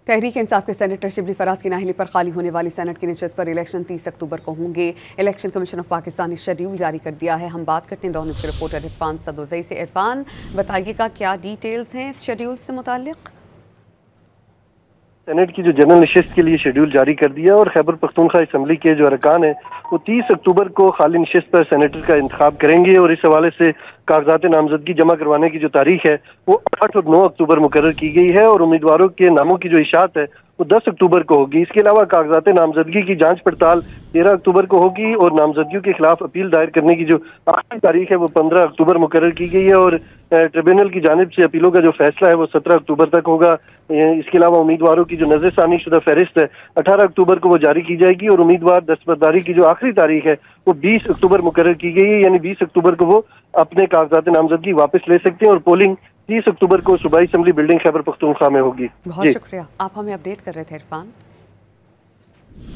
تحریک انصاف کے سینیٹر شبلی فراز کی نااہلی پر خالی ہونے والی سینٹ کی نشست پر الیکشن 30 اکتوبر کو ہوں گے۔ الیکشن کمیشن آف پاکستان نے شیڈیول جاری کر دیا ہے۔ ہم بات کرتے ہیں ڈان نیوز کے رپورٹر عرفان سدوزئی سے۔ عرفان، بتائیے گا کیا ڈیٹیلز ہیں اس شیڈیول سے متعلق؟ سینٹ کی جو جنرل نشست کے لیے شیڈیول جاری کر دیا اور خیبر پختونخوا اسمبلی کے جو ارکان ہیں وہ 30 اکتوبر کو خالی نشست پر سینیٹر کا انتخاب کریں گے، اور اس حوالے سے کاغذات نامزدگی جمع کروانے کی جو تاریخ ہے وہ 8 اور 9 اکتوبر مقرر کی گئی ہے، اور امیدواروں کے ناموں کی جو اشاعت ہے وہ 10 اکتوبر کو ہوگی۔ اس کے علاوہ کاغذات نامزدگی کی جانچ پڑتال 13 اکتوبر کو ہوگی، اور نامزدگیوں کے خلاف اپیل دائر کرنے کی جو آخری تاریخ ہے وہ 15 اکتوبر مقرر کی گئی ہے، اور ٹریبیونل کی جانب سے اپیلوں کا جو فیصلہ ہے وہ 17 اکتوبر تک ہوگا۔ اس کے علاوہ امیدواروں کی جو نظر ثانی شدہ فہرست ہے 18 اکتوبر کو وہ جاری کی جائے گی، اور امیدوار دستبرداری کی جو آخری تاریخ ہے وہ 20 اکتوبر مقرر کی گئی ہے، یعنی 20 اکتوبر کو وہ اپنے کاغذات نامزدگی واپس لے سکتے ہیں، اور پولنگ 30 اکتوبر کو صوبائی اسمبلی بلڈنگ خیبر پختونخوا میں ہوگی۔ بہت شکریہ، آپ ہمیں اپڈیٹ کر رہے تھے عرفان۔